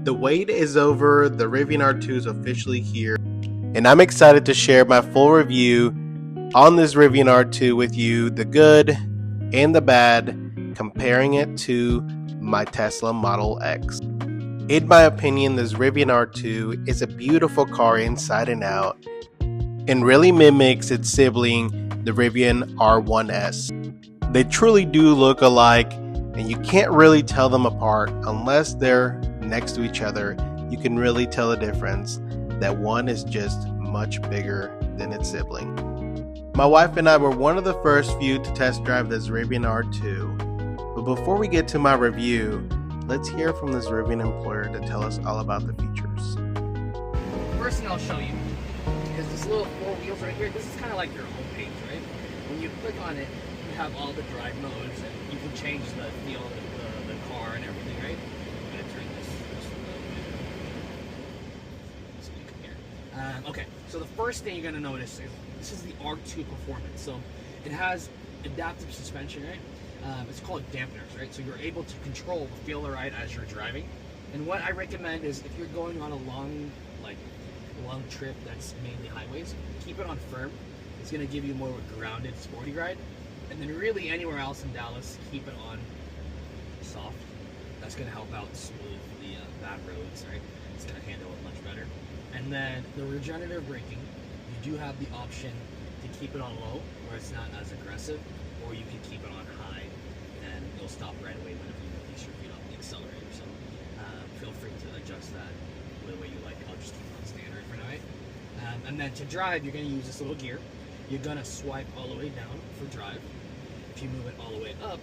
The wait is over, the Rivian R2 is officially here, and I'm excited to share my full review on this Rivian R2 with you, the good and the bad, comparing it to my Tesla Model X. In my opinion, this Rivian R2 is a beautiful car inside and out, and really mimics its sibling, the Rivian R1S. They truly do look alike, and you can't really tell them apart unless they're next to each other. You can really tell the difference that one is just much bigger than its sibling. My wife and I were one of the first few to test drive this Rivian R2, but before we get to my review, let's hear from this Rivian employer to tell us all about the features. First thing I'll show you is this little four wheels right here. This is kind of like your home page, right? When you click on it, you have all the drive modes, and you can change the feel of the car and everything, right? I'm gonna turn this so you can hear. Okay, so the first thing you're gonna notice is this is the R2 Performance. So it has adaptive suspension, right? It's called dampeners, right? So you're able to control the feel of the ride as you're driving. And what I recommend is if you're going on a long trip that's mainly highways, keep it on firm. It's going to give you more of a grounded, sporty ride. And then really anywhere else in Dallas, keep it on soft. That's going to help out smooth the bad roads, right? It's going to handle it much better. And then the regenerative braking, you do have the option to keep it on low, where it's not as aggressive, or you can keep it on high, and it'll stop right away whenever you release your feet off the accelerator. So feel free to adjust that the way you like. I'll just keep it on standard for now. And then to drive, you're going to use this little gear. You're going to swipe all the way down for drive. If you move it all the way up,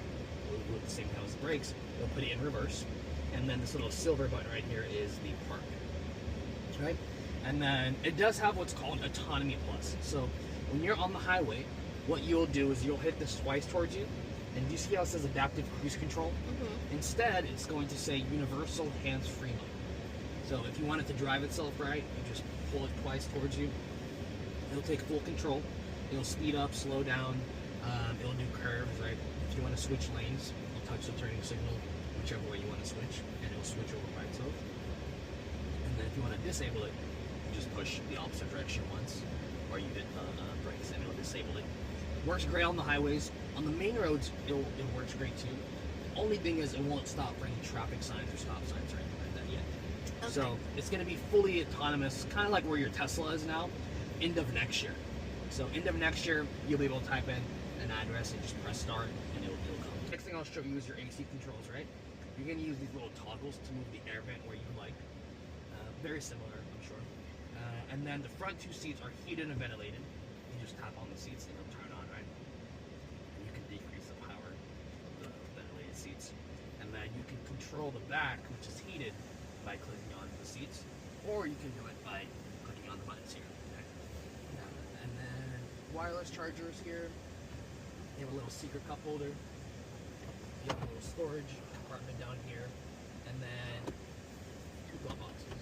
with the same time as the brakes, you'll put it in reverse. And then this little silver button right here is the park. Right? And then it does have what's called Autonomy Plus. So when you're on the highway, what you'll do is you'll hit this twice towards you, and do you see how it says adaptive cruise control? Mm-hmm. Instead, it's going to say universal hands-free mode. So if you want it to drive itself right, you just pull it twice towards you. It'll take full control. It'll speed up, slow down. It'll do curves, right? If you want to switch lanes, it'll touch the turning signal, whichever way you want to switch, and it'll switch over by itself. And then if you want to disable it, you just push the opposite direction once, or you hit the brakes and it'll disable it. Works great on the highways. On the main roads, it works great too. Only thing is, it won't stop for any traffic signs or stop signs or anything like that yet. Okay. So it's going to be fully autonomous, kind of like where your Tesla is now, end of next year. So end of next year, you'll be able to type in an address and just press start, and it'll come. Next thing I'll show you is your AC controls, right? You're going to use these little toggles to move the air vent where you like. Very similar, I'm sure. And then the front two seats are heated and ventilated. You just tap on the seats and they'll turn on, right? And you can decrease the power of the ventilated seats. And then you can control the back, which is heated, by clicking on the seats, or you can do it by clicking on the buttons here. Okay? And then wireless chargers here. You have a little secret cup holder. You have a little storage compartment down here, and then two glove boxes.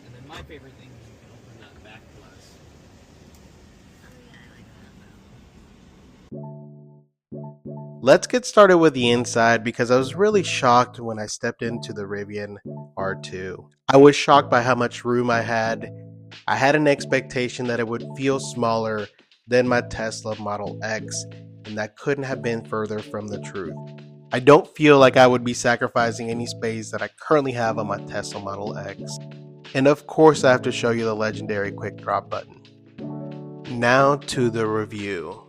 And then my favorite thing is you can open that back glass. Let's get started with the inside, because I was really shocked when I stepped into the Rivian R2. I was shocked by how much room I had. I had an expectation that it would feel smaller than my Tesla Model X, and that couldn't have been further from the truth. I don't feel like I would be sacrificing any space that I currently have on my Tesla Model X. And of course, I have to show you the legendary quick drop button. Now to the review.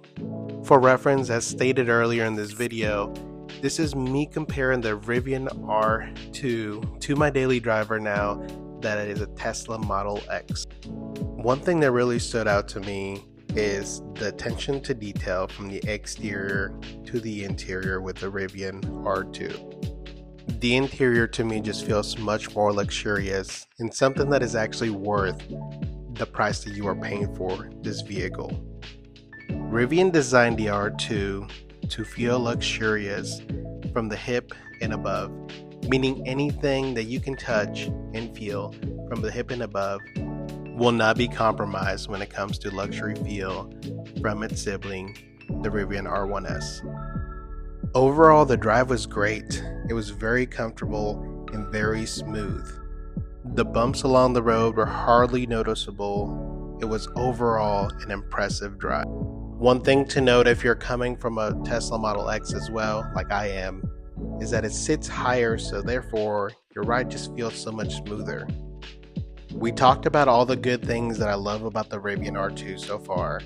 For reference, as stated earlier in this video, this is me comparing the Rivian R2 to my daily driver now that it is a Tesla Model X. One thing that really stood out to me is the attention to detail from the exterior to the interior with the Rivian R2. The interior to me just feels much more luxurious, and something that is actually worth the price that you are paying for this vehicle. Rivian designed the R2 to feel luxurious from the hip and above, meaning anything that you can touch and feel from the hip and above will not be compromised when it comes to luxury feel from its sibling, the Rivian R1S. Overall, the drive was great. It was very comfortable and very smooth. The bumps along the road were hardly noticeable. It was overall an impressive drive. One thing to note if you're coming from a Tesla Model X as well, like I am, is that it sits higher, so therefore your ride just feels so much smoother. We talked about all the good things that I love about the Rivian R2 so far.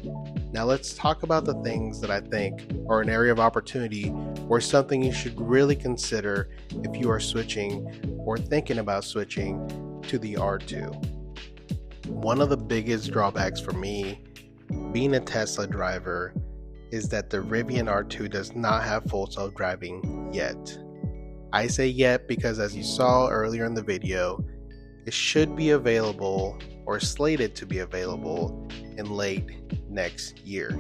Now let's talk about the things that I think are an area of opportunity or something you should really consider if you are switching or thinking about switching to the R2. One of the biggest drawbacks for me, being a Tesla driver, is that the Rivian R2 does not have full self-driving yet. I say yet because, as you saw earlier in the video, it should be available or slated to be available in late next year.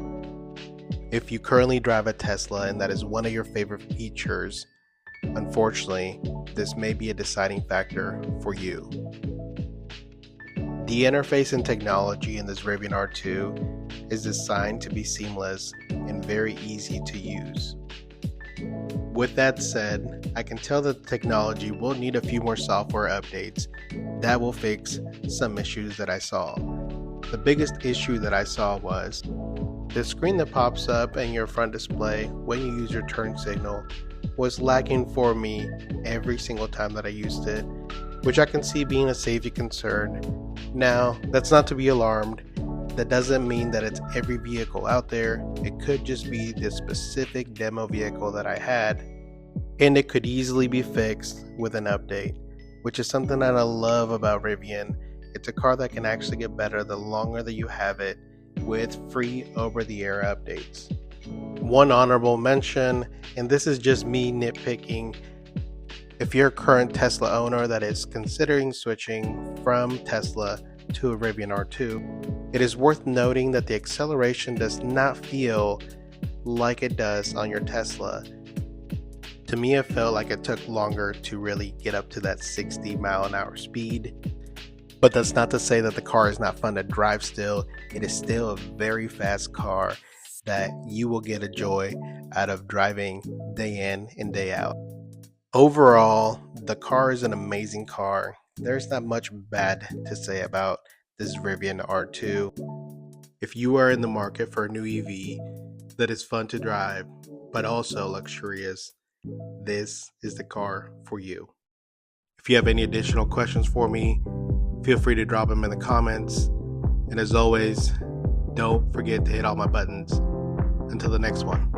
If you currently drive a Tesla and that is one of your favorite features, unfortunately, this may be a deciding factor for you. The interface and technology in this Rivian R2 is designed to be seamless and very easy to use. With that said, I can tell that the technology will need a few more software updates that will fix some issues that I saw. The biggest issue that I saw was the screen that pops up in your front display when you use your turn signal was lacking for me every single time that I used it, which I can see being a safety concern. Now, that's not to be alarmed. That doesn't mean that it's every vehicle out there. It could just be this specific demo vehicle that I had, and it could easily be fixed with an update, which is something that I love about Rivian. It's a car that can actually get better the longer that you have it with free over-the-air updates. One honorable mention, and this is just me nitpicking, if you're a current Tesla owner that is considering switching from Tesla to a Rivian R2, it is worth noting that the acceleration does not feel like it does on your Tesla. To me, it felt like it took longer to really get up to that 60 mile an hour speed. But that's not to say that the car is not fun to drive still. It is still a very fast car that you will get a joy out of driving day in and day out. Overall, the car is an amazing car. There's not much bad to say about this Rivian R2. If you are in the market for a new EV that is fun to drive, but also luxurious, this is the car for you. If you have any additional questions for me, feel free to drop them in the comments. And as always, don't forget to hit all my buttons. Until the next one.